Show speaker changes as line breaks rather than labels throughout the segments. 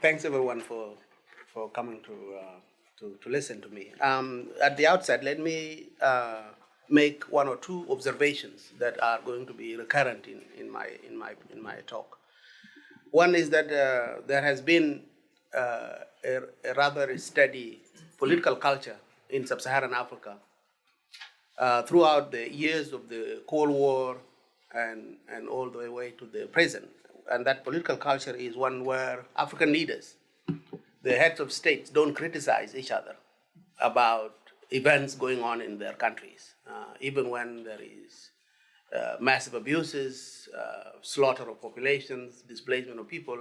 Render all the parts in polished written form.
Thanks everyone for coming to listen to me. At the outset, let me make one or two observations that are going to be recurrent in my talk. One is that there has been a rather steady political culture in sub-Saharan Africa throughout the years of the Cold War and all the way to the present. And that political culture is one where African leaders, the heads of states, don't criticize each other about events going on in their countries, even when there is massive abuses, slaughter of populations, displacement of people.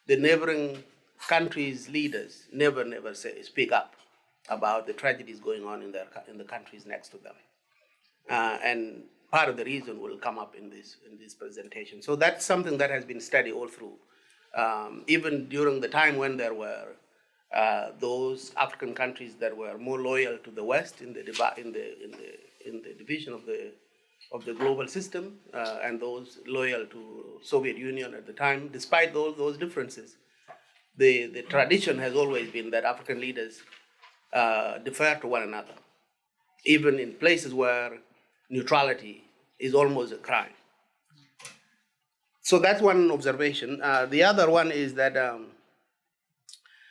The neighboring countries' leaders never speak up about the tragedies going on in the countries next to them. And part of the reason will come up in this presentation. So that's something that has been studied all through, even during the time when there were those African countries that were more loyal to the West in the division of the global system, and those loyal to Soviet Union at the time. Despite those differences, the tradition has always been that African leaders defer to one another, even in places where neutrality is almost a crime. So that's one observation. The other one is that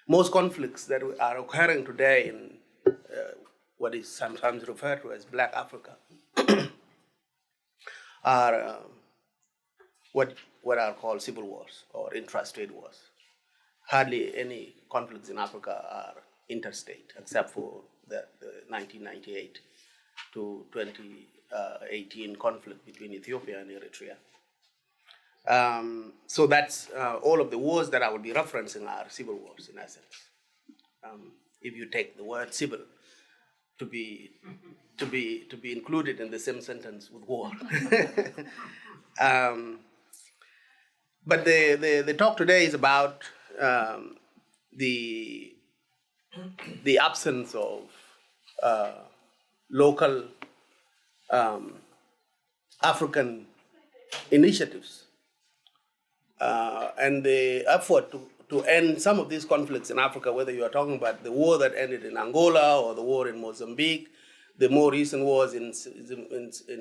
most conflicts that are occurring today in what is sometimes referred to as Black Africa are what are called civil wars or intra-state wars. Hardly any conflicts in Africa are interstate, except for the 1998 to 2018 conflict between Ethiopia and Eritrea. So that's all of the wars that I would be referencing are civil wars in essence. If you take the word civil to be included in the same sentence with war. But the talk today is about the absence of local African initiatives and the effort to end some of these conflicts in Africa, whether you are talking about the war that ended in Angola or the war in Mozambique, the more recent wars in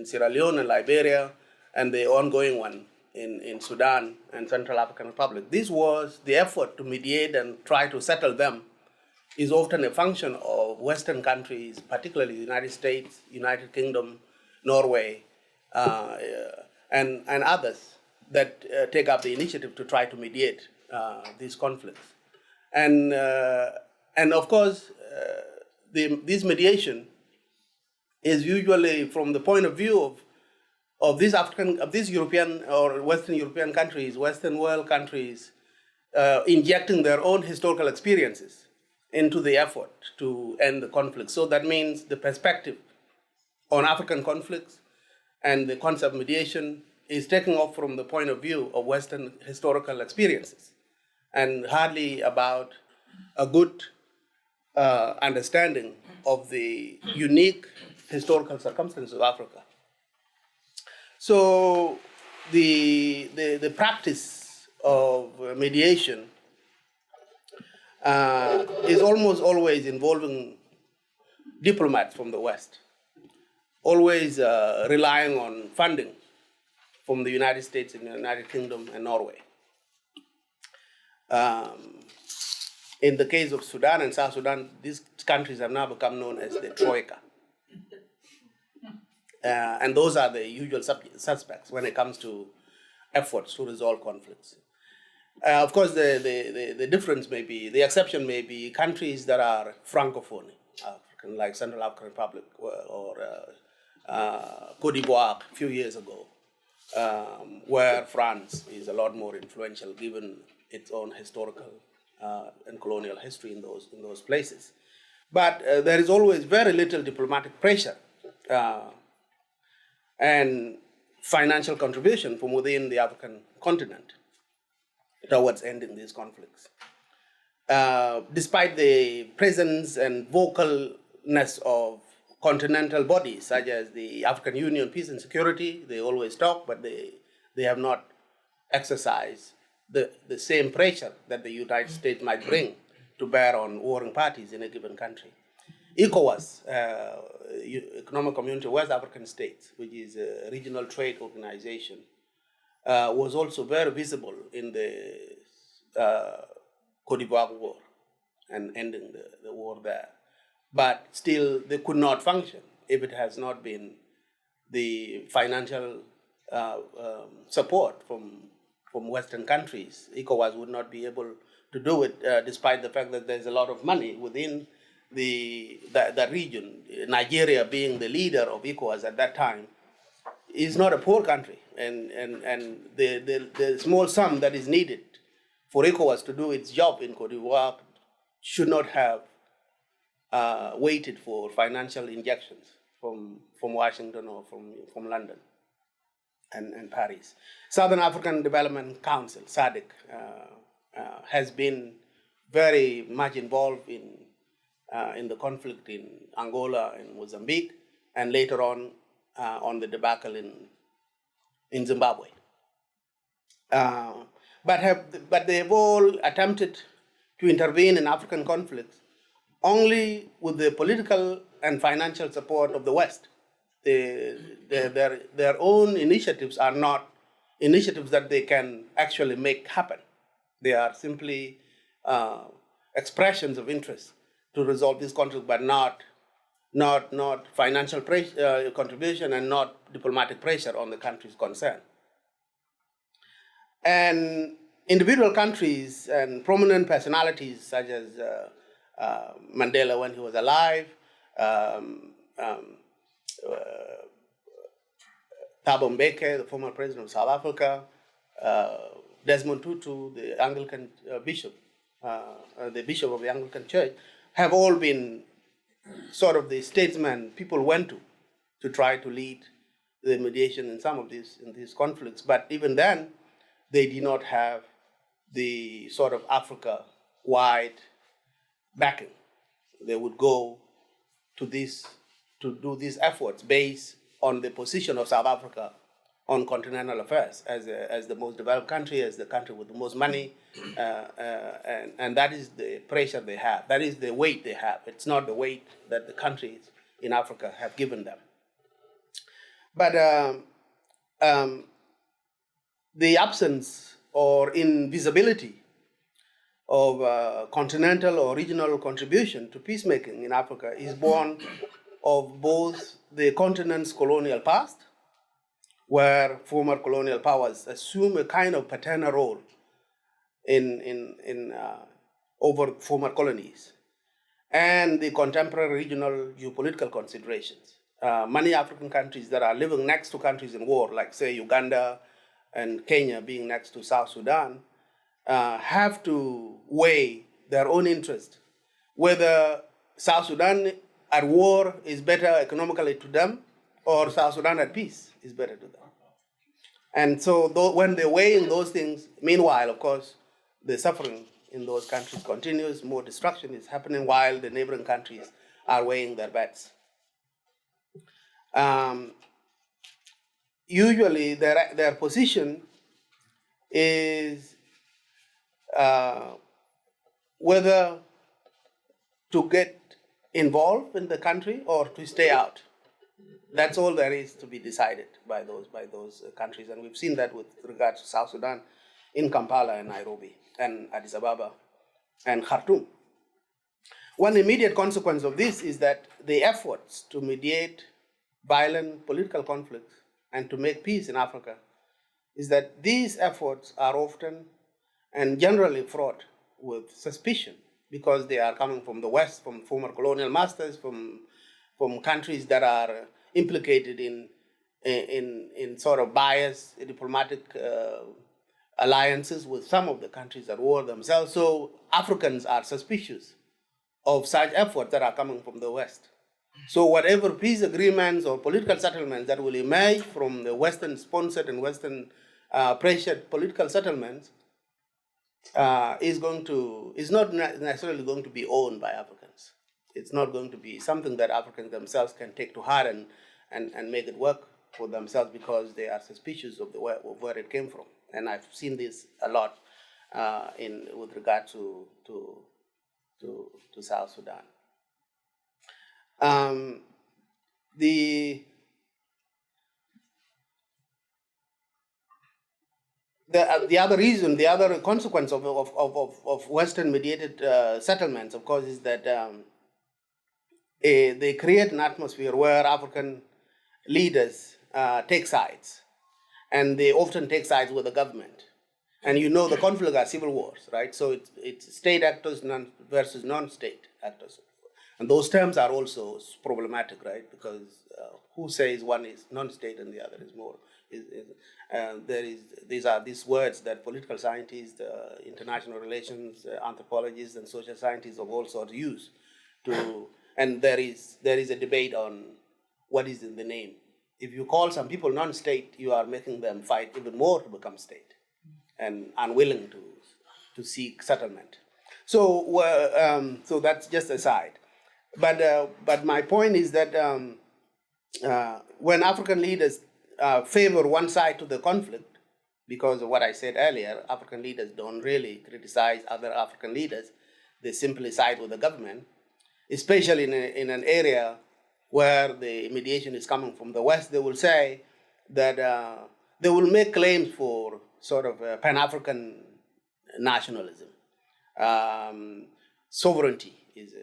Sierra Leone and Liberia, and the ongoing one in Sudan and Central African Republic. This was the effort to mediate and try to settle them is often a function of Western countries, particularly the United States, United Kingdom, Norway, and others that take up the initiative to try to mediate these conflicts. And of course, this mediation is usually from the point of view of these European or Western European countries, Western world countries, injecting their own historical experiences into the effort to end the conflict. So that means the perspective on African conflicts and the concept of mediation is taken off from the point of view of Western historical experiences and hardly about a good understanding of the unique historical circumstances of Africa. So the practice of mediation is almost always involving diplomats from the West, always relying on funding from the United States and the United Kingdom and Norway. In the case of Sudan and South Sudan, these countries have now become known as the Troika. And those are the usual suspects when it comes to efforts to resolve conflicts. Of course, the difference may be, the exception may be countries that are Francophone, African, like Central African Republic or Cote d'Ivoire a few years ago, where France is a lot more influential given its own historical and colonial history in those places. But there is always very little diplomatic pressure and financial contribution from within the African continent towards ending these conflicts. Despite the presence and vocalness of continental bodies such as the African Union Peace and Security, they always talk, but they have not exercised the same pressure that the United States might bring to bear on warring parties in a given country. ECOWAS, Economic Community of West African States, which is a regional trade organization, was also very visible in the Cote d'Ivoire war and ending the war there. But still, they could not function if it has not been the financial support from Western countries. ECOWAS would not be able to do it, despite the fact that there's a lot of money within the region. Nigeria, being the leader of ECOWAS at that time, is not a poor country, and the small sum that is needed for ECOWAS to do its job in Cote d'Ivoire should not have waited for financial injections from Washington or from London and Paris. Southern African Development Council, SADC, has been very much involved in the conflict in Angola and Mozambique, and later on the debacle in Zimbabwe. But they have all attempted to intervene in African conflicts only with the political and financial support of the West. Their own initiatives are not initiatives that they can actually make happen. They are simply expressions of interest to resolve this conflict, but not financial contribution and not diplomatic pressure on the countries concerned. And individual countries and prominent personalities such as Mandela when he was alive, Thabo Mbeki, the former president of South Africa, Desmond Tutu, the Anglican bishop, the bishop of the Anglican Church, have all been sort of the statesmen people went to try to lead the mediation in some of these conflicts. But even then, they did not have the sort of Africa-wide backing. They would go to do these efforts based on the position of South Africa on continental affairs as the most developed country, as the country with the most money, and that is the pressure they have. That is the weight they have. It's not the weight that the countries in Africa have given them. But the absence or invisibility of continental or regional contribution to peacemaking in Africa is born of both the continent's colonial past, where former colonial powers assume a kind of paternal role over former colonies, and the contemporary regional geopolitical considerations. Many African countries that are living next to countries in war, like say Uganda and Kenya being next to South Sudan, have to weigh their own interest, whether South Sudan at war is better economically to them, or South Sudan at peace is better to them. And so when they're weighing those things, meanwhile, of course, the suffering in those countries continues, more destruction is happening while the neighboring countries are weighing their bets. Usually their position is whether to get involved in the country or to stay out. That's all there is to be decided by those countries, and we've seen that with regard to South Sudan in Kampala and Nairobi and Addis Ababa and Khartoum. One immediate consequence of this is that the efforts to mediate violent political conflicts and to make peace in Africa is that these efforts are often and generally fraught with suspicion because they are coming from the West, from former colonial masters, from countries that are implicated in sort of biased diplomatic alliances with some of the countries at war themselves. So Africans are suspicious of such efforts that are coming from the West. So whatever peace agreements or political settlements that will emerge from the Western-sponsored and Western-pressured political settlements is not necessarily going to be owned by Africans. It's not going to be something that Africans themselves can take to heart and make it work for themselves because they are suspicious of where it came from. And I've seen this a lot with regard to South Sudan. The other reason, the other consequence of Western mediated settlements, of course, is that they create an atmosphere where African leaders take sides, and they often take sides with the government. And you know the conflict are civil wars, right? So it's state actors versus non-state actors. And those terms are also problematic, right? Because who says one is non-state and the other is more? These words that political scientists, international relations, anthropologists, and social scientists of all sorts use and there is a debate on what is in the name. If you call some people non-state, you are making them fight even more to become state and unwilling to seek settlement. So that's just aside. But my point is that when African leaders favor one side to the conflict, because of what I said earlier, African leaders don't really criticize other African leaders. They simply side with the government, especially in an area where the mediation is coming from the West. They will say that they will make claims for sort of Pan-African nationalism. Sovereignty is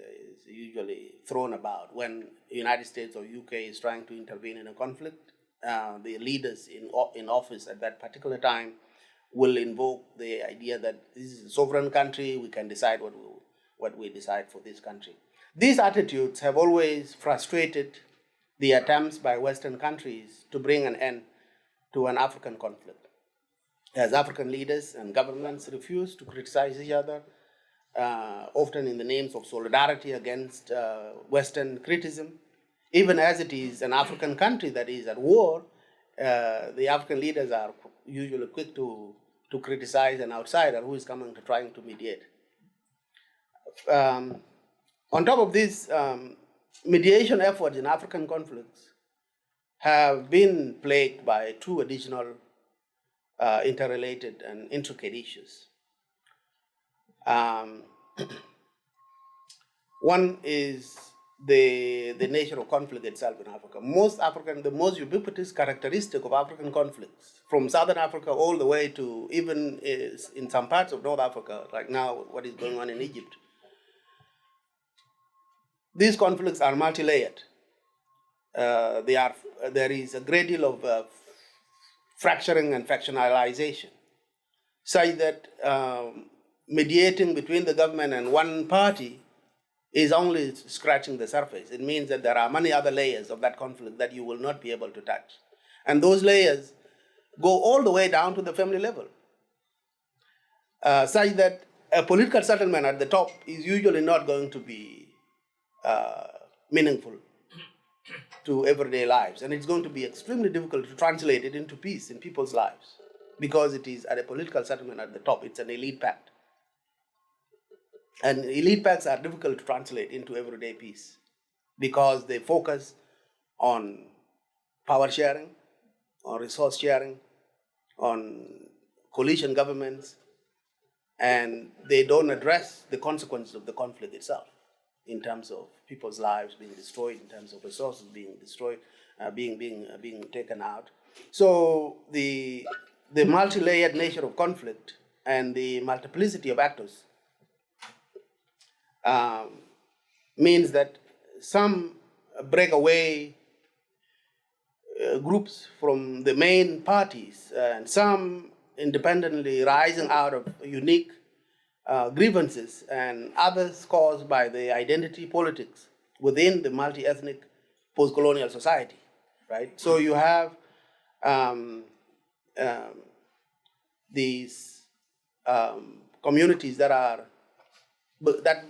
usually thrown about when the United States or UK is trying to intervene in a conflict. The leaders in office at that particular time will invoke the idea that this is a sovereign country, we can decide what we decide for this country. These attitudes have always frustrated the attempts by Western countries to bring an end to an African conflict, as African leaders and governments refuse to criticize each other, often in the names of solidarity against Western criticism. Even as it is an African country that is at war, the African leaders are usually quick to criticize an outsider who is coming to trying to mediate. On top of this, mediation efforts in African conflicts have been plagued by two additional interrelated and intricate issues. One is the nature of conflict itself in Africa. The most ubiquitous characteristic of African conflicts, from Southern Africa all the way to even in some parts of North Africa, like now what is going on in Egypt, these conflicts are multi-layered. There is a great deal of fracturing and factionalization, such that mediating between the government and one party is only scratching the surface. It means that there are many other layers of that conflict that you will not be able to touch. And those layers go all the way down to the family level, such that a political settlement at the top is usually not going to be meaningful to everyday lives. And it's going to be extremely difficult to translate it into peace in people's lives, because it is at a political settlement at the top. It's an elite pact. And elite pacts are difficult to translate into everyday peace because they focus on power sharing, on resource sharing, on coalition governments, and they don't address the consequences of the conflict itself in terms of people's lives being destroyed, in terms of resources being destroyed, being taken out. So the multi-layered nature of conflict and the multiplicity of actors means that some breakaway groups from the main parties and some independently rising out of unique grievances, and others caused by the identity politics within the multi-ethnic post-colonial society, right? So you have these communities that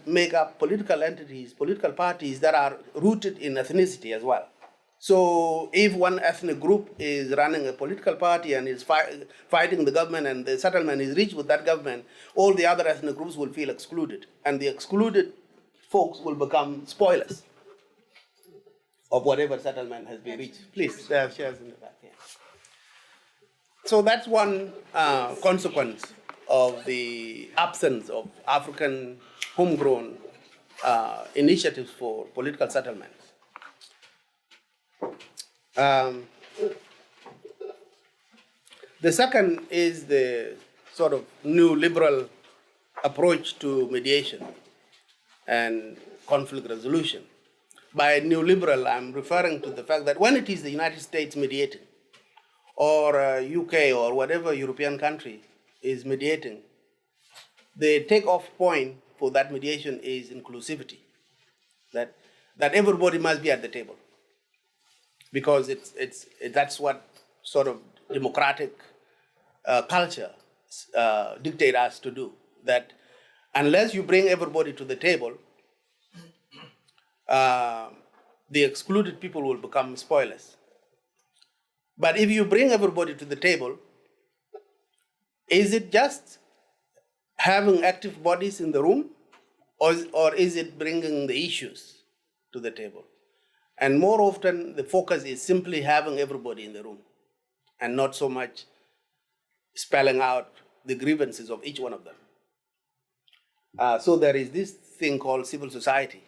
make up political entities, political parties that are rooted in ethnicity as well. So if one ethnic group is running a political party and is fighting the government and the settlement is reached with that government, all the other ethnic groups will feel excluded. And the excluded folks will become spoilers of whatever settlement has been reached. Please, shares in the back here. So that's one consequence of the absence of African homegrown initiatives for political settlements. The second is the sort of new liberal approach to mediation and conflict resolution. By neoliberal, I'm referring to the fact that when it is the United States mediating, or UK or whatever European country is mediating, the take-off point for that mediation is inclusivity, that everybody must be at the table, because that's what sort of democratic culture dictate us to do, that unless you bring everybody to the table, the excluded people will become spoilers. But if you bring everybody to the table, is it just having active bodies in the room, or is it bringing the issues to the table? And more often, the focus is simply having everybody in the room and not so much spelling out the grievances of each one of them. So there is this thing called civil society,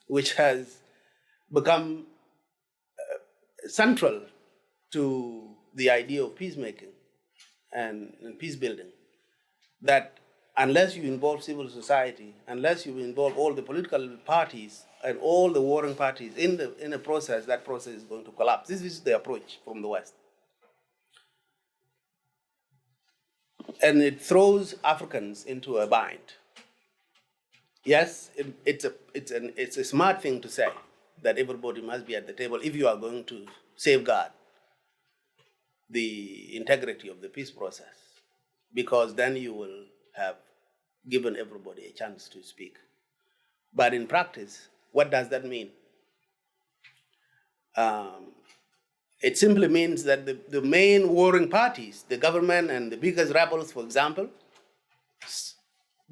which has become central to the idea of peacemaking and peace building, that unless you involve civil society, unless you involve all the political parties and all the warring parties in a process, that process is going to collapse. This is the approach from the West. And it throws Africans into a bind. Yes, it's a smart thing to say that everybody must be at the table if you are going to safeguard the integrity of the peace process, because then you will have given everybody a chance to speak. But in practice, what does that mean? It simply means that the main warring parties, the government and the biggest rebels, for example,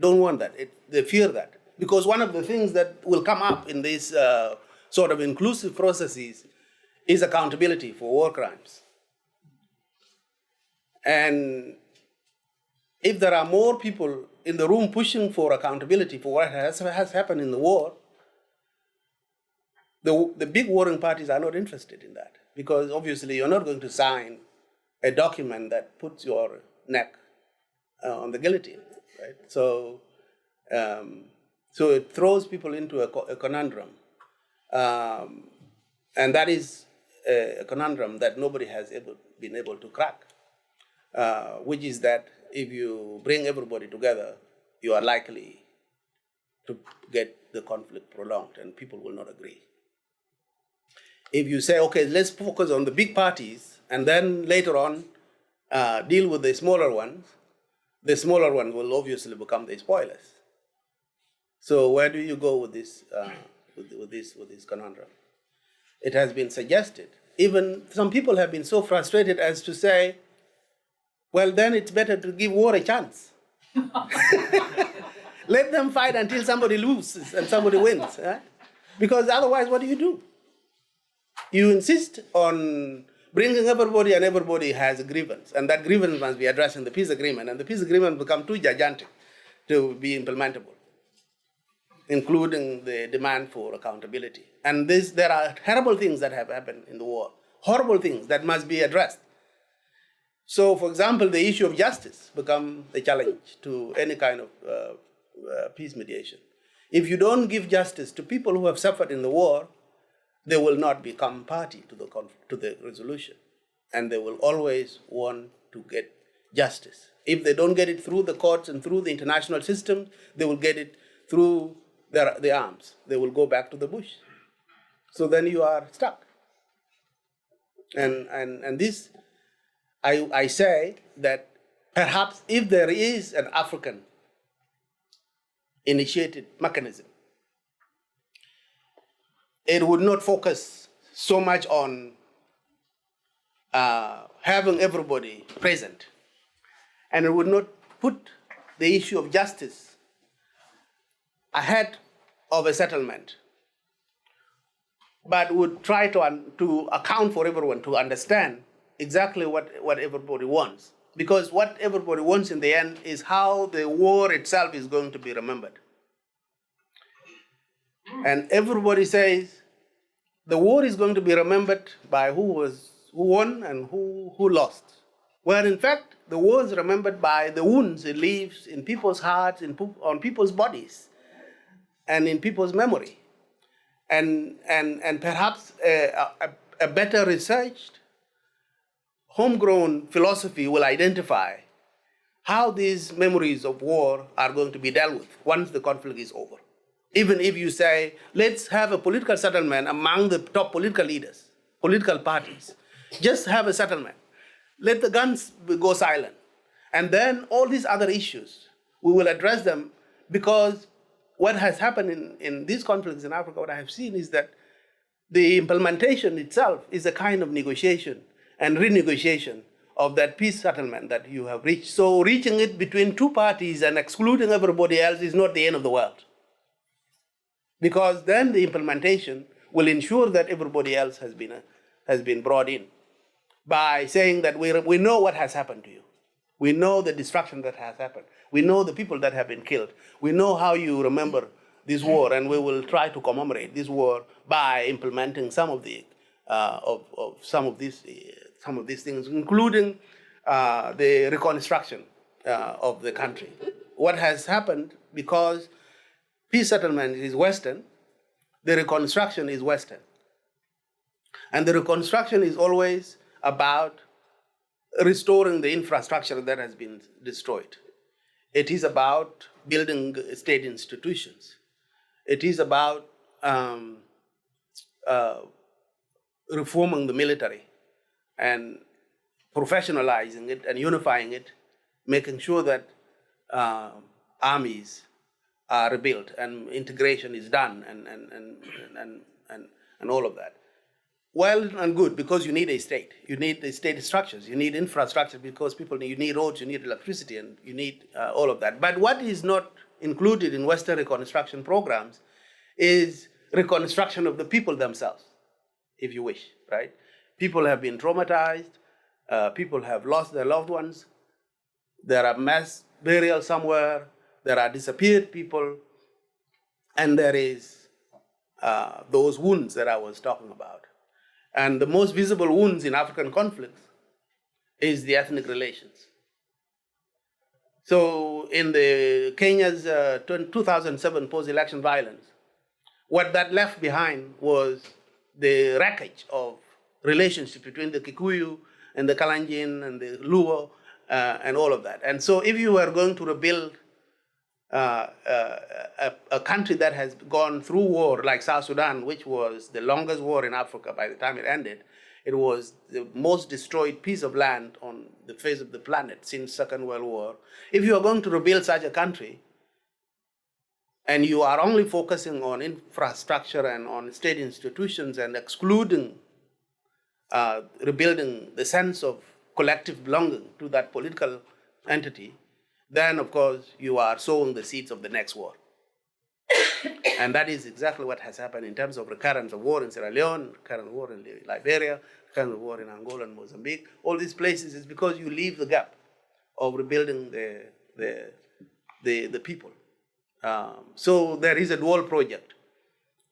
don't want that. They fear that. Because one of the things that will come up in these sort of inclusive processes is accountability for war crimes. And if there are more people in the room pushing for accountability for what has happened in the war, the big warring parties are not interested in that, because obviously you're not going to sign a document that puts your neck on the guillotine, right? So it throws people into a conundrum. And that is a conundrum that nobody has been able to crack, which is that if you bring everybody together, you are likely to get the conflict prolonged and people will not agree. If you say, okay, let's focus on the big parties and then later on deal with the smaller ones will obviously become the spoilers. So where do you go with this conundrum? It has been suggested. Even some people have been so frustrated as to say, well, then it's better to give war a chance. Let them fight until somebody loses and somebody wins. Right? Because otherwise, what do? You insist on bringing everybody, and everybody has a grievance. And that grievance must be addressed in the peace agreement. And the peace agreement become too gigantic to be implementable, including the demand for accountability. And there are terrible things that have happened in the war, horrible things that must be addressed. So, for example, the issue of justice becomes a challenge to any kind of peace mediation. If you don't give justice to people who have suffered in the war, they will not become party to the resolution, and they will always want to get justice. If they don't get it through the courts and through the international system, they will get it through the arms. They will go back to the bush. So then you are stuck. And this, I say that perhaps if there is an African initiated mechanism, it would not focus so much on having everybody present, and it would not put the issue of justice ahead of a settlement, but would try to account for everyone, to understand exactly what everybody wants, because what everybody wants in the end is how the war itself is going to be remembered. And everybody says the war is going to be remembered by who won and who lost. Where in fact, the war is remembered by the wounds it leaves in people's hearts, on people's bodies, and in people's memory. And perhaps a better researched, homegrown philosophy will identify how these memories of war are going to be dealt with once the conflict is over. Even if you say, let's have a political settlement among the top political leaders, political parties, just have a settlement. Let the guns go silent. And then all these other issues, we will address them, because what has happened in these conflicts in Africa, what I have seen is that the implementation itself is a kind of negotiation and renegotiation of that peace settlement that you have reached. So reaching it between two parties and excluding everybody else is not the end of the world. Because then the implementation will ensure that everybody else has been brought in by saying that we know what has happened to you. We know the destruction that has happened. We know the people that have been killed. We know how you remember this war, and we will try to commemorate this war by implementing some of the some of these things, including the reconstruction of the country. What has happened, because peace settlement is Western, the reconstruction is Western. And the reconstruction is always about restoring the infrastructure that has been destroyed. It is about building state institutions. It is about reforming the military and professionalizing it and unifying it, making sure that armies are rebuilt and integration is done and all of that. Well and good, because you need a state. You need the state structures. You need infrastructure, because you need roads, you need electricity, and you need all of that. But what is not included in Western reconstruction programs is reconstruction of the people themselves, if you wish, right? People have been traumatized. People have lost their loved ones. There are mass burials somewhere. There are disappeared people. And there is those wounds that I was talking about. And the most visible wounds in African conflicts is the ethnic relations. So in the Kenya's 2007 post-election violence, what that left behind was the wreckage of relationships between the Kikuyu and the Kalenjin and the Luo and all of that. And so if you were going to rebuild a country that has gone through war, like South Sudan, which was the longest war in Africa by the time it ended, it was the most destroyed piece of land on the face of the planet since Second World War. If you are going to rebuild such a country, and you are only focusing on infrastructure and on state institutions and excluding rebuilding the sense of collective belonging to that political entity, then of course you are sowing the seeds of the next war. And that is exactly what has happened in terms of recurrence of war in Sierra Leone, recurrent war in Liberia, recurrent war in Angola and Mozambique. All these places is because you leave the gap of rebuilding the people. So there is a dual project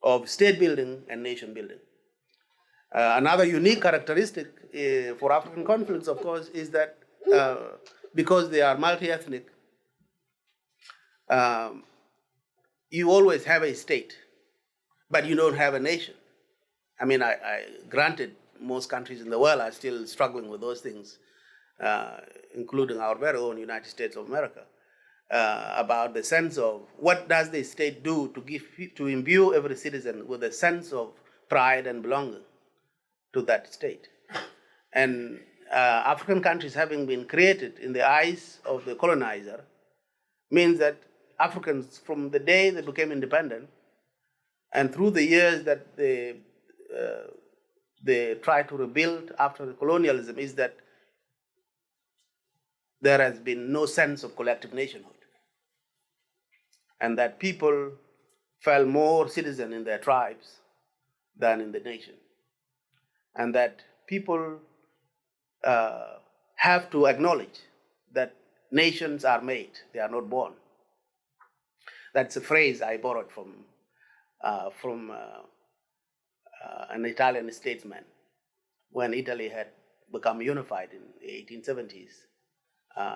of state building and nation building. Another unique characteristic for African conflicts, of course, is that because they are multi-ethnic, you always have a state, but you don't have a nation. I mean, granted, most countries in the world are still struggling with those things, including our very own United States of America, about the sense of what does the state do to imbue every citizen with a sense of pride and belonging to that state. And African countries having been created in the eyes of the colonizer means that Africans, from the day they became independent and through the years that they tried to rebuild after the colonialism, is that there has been no sense of collective nationhood. And that people felt more citizen in their tribes than in the nation. And that people have to acknowledge that nations are made, they are not born. That's a phrase I borrowed from an Italian statesman when Italy had become unified in the 1870s.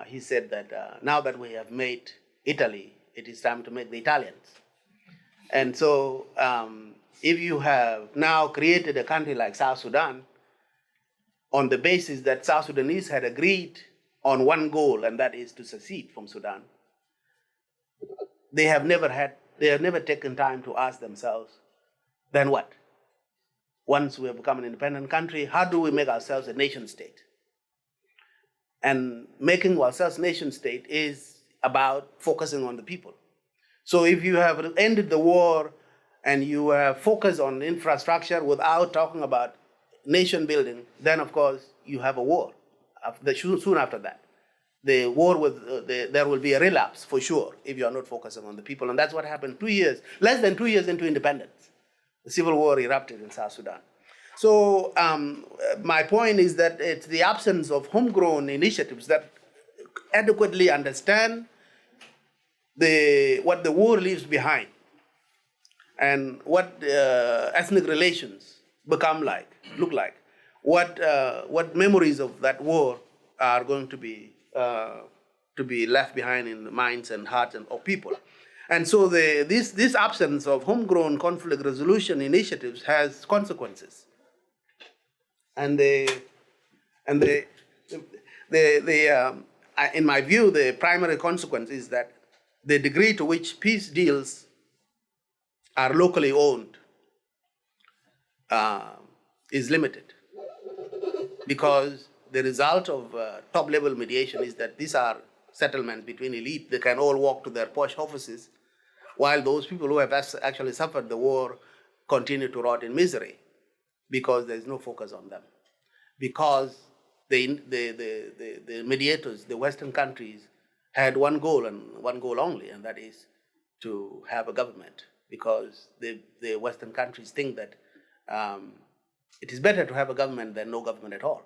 He said that now that we have made Italy, it is time to make the Italians. And so if you have now created a country like South Sudan on the basis that South Sudanese had agreed on one goal, and that is to secede from Sudan, they have never taken time to ask themselves, then what? Once we have become an independent country, how do we make ourselves a nation state? And making ourselves nation state is about focusing on the people. So if you have ended the war and you have focused on infrastructure without talking about nation building, then of course you have a war soon after that. The war there will be a relapse for sure if you are not focusing on the people. And that's what happened less than 2 years into independence. The civil war erupted in South Sudan. So my point is that it's the absence of homegrown initiatives that adequately understand what the war leaves behind and what ethnic relations look like, what memories of that war are going to be left behind in the minds and hearts of people. And so this absence of homegrown conflict resolution initiatives has consequences. And in my view, the primary consequence is that the degree to which peace deals are locally owned is limited, because the result of top-level mediation is that these are settlements between elite. They can all walk to their posh offices, while those people who have actually suffered the war continue to rot in misery because there's no focus on them. Because the mediators, the Western countries, had one goal and one goal only, and that is to have a government, because the Western countries think that it is better to have a government than no government at all.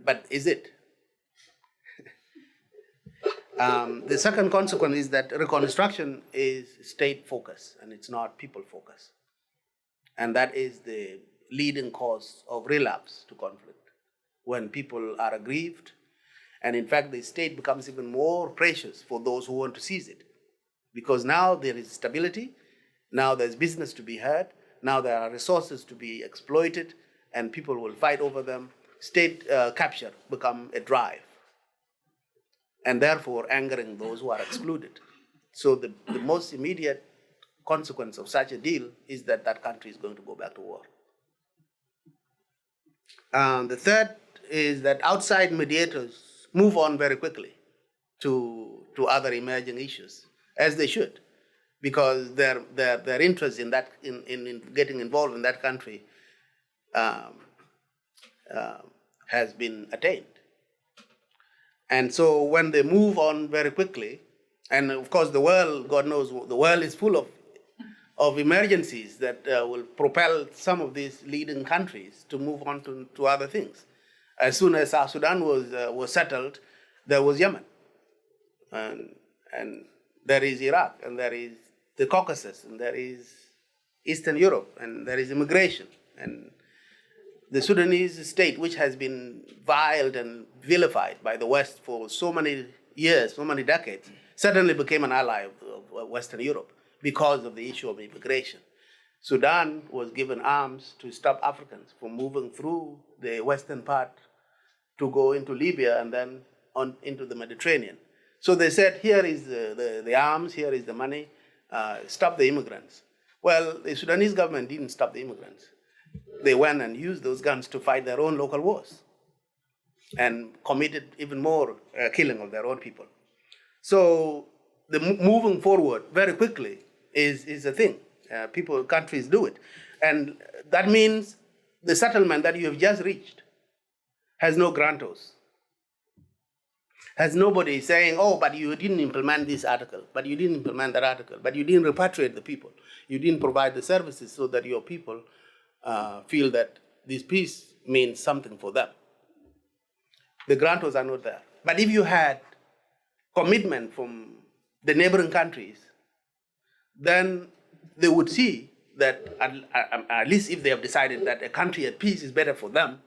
But is it? The second consequence is that Reconstruction is state focus and it's not people focus. And that is the leading cause of relapse to conflict, when people are aggrieved. And in fact, the state becomes even more precious for those who want to seize it, because now there is stability, now there's business to be had, now there are resources to be exploited, and people will fight over them. State capture become a drive, and therefore angering those who are excluded. So the most immediate consequence of such a deal is that that country is going to go back to war. The third is that outside mediators move on very quickly to other emerging issues, as they should, because their interest in getting involved in that country has been attained. And so when they move on very quickly, and of course the world, God knows, the world is full of emergencies that will propel some of these leading countries to move on to other things. As soon as South Sudan was settled, there was Yemen, and there is Iraq, and there is the Caucasus, and there is Eastern Europe, and there is immigration. And the Sudanese state, which has been viled and vilified by the West for so many years, so many decades, suddenly became an ally of Western Europe because of the issue of immigration. Sudan was given arms to stop Africans from moving through the western part to go into Libya and then on into the Mediterranean. So they said, here is the arms, here is the money, stop the immigrants. Well, the Sudanese government didn't stop the immigrants. They went and used those guns to fight their own local wars and committed even more killing of their own people. So the moving forward very quickly is a thing. Countries do it. And that means the settlement that you have just reached has no grantos. Has nobody saying, oh, but you didn't implement this article, but you didn't implement that article, but you didn't repatriate the people. You didn't provide the services so that your people feel that this peace means something for them. the grantos are not there. But if you had commitment from the neighboring countries, then they would see that at least if they have decided that a country at peace is better for them,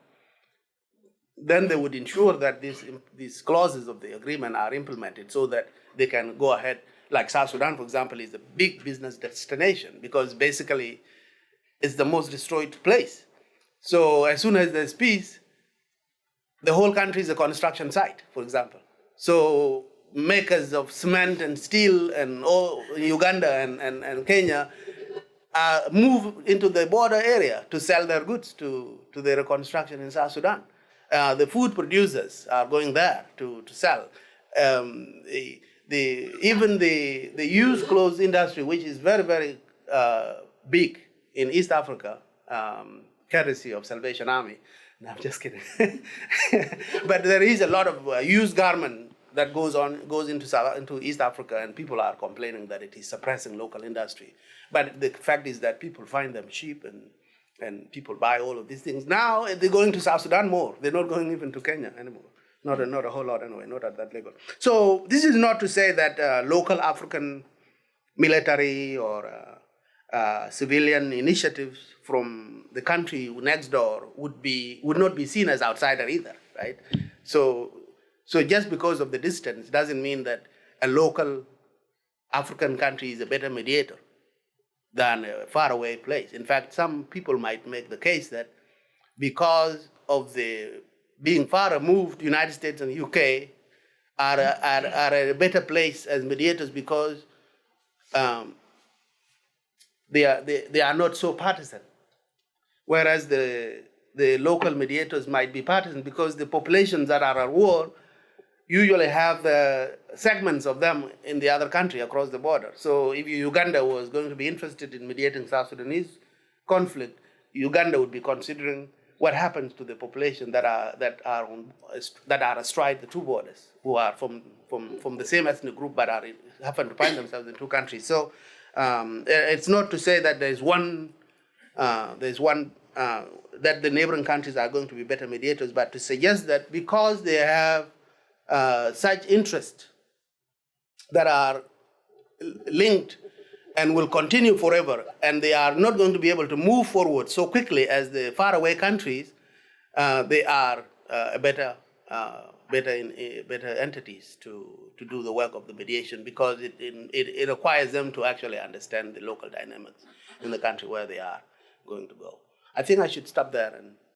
then they would ensure that these clauses of the agreement are implemented so that they can go ahead. Like South Sudan, for example, is a big business destination because basically it's the most destroyed place. So as soon as there's peace, the whole country is a construction site, for example. So makers of cement and steel and all Uganda and Kenya move into the border area to sell their goods to the reconstruction in South Sudan. The food producers are going there to sell. Even the used clothes industry, which is very, very big in East Africa, courtesy of Salvation Army. No, I'm just kidding. But there is a lot of used garment that goes into East Africa, and people are complaining that it is suppressing local industry. But the fact is that people find them cheap, and people buy all of these things. Now they're going to South Sudan more. They're not going even to Kenya anymore. Not a whole lot anyway, not at that level. So this is not to say that local African military or civilian initiatives from the country next door would not be seen as outsider either, right? So just because of the distance doesn't mean that a local African country is a better mediator than a faraway place. In fact, some people might make the case that because of the being far removed, the United States and the UK are a better place as mediators because they are not so partisan. Whereas the local mediators might be partisan because the populations that are at war usually have segments of them in the other country across the border. So if Uganda was going to be interested in mediating South Sudanese conflict, Uganda would be considering what happens to the population that are astride the two borders, who are from the same ethnic group but happen to find themselves in two countries. So it's not to say that there's one that the neighboring countries are going to be better mediators, but to suggest that because they have such interests that are linked and will continue forever, and they are not going to be able to move forward so quickly as the faraway countries, they are better entities to do the work of the mediation because it requires them to actually understand the local dynamics in the country where they are going to go. I think I should stop there and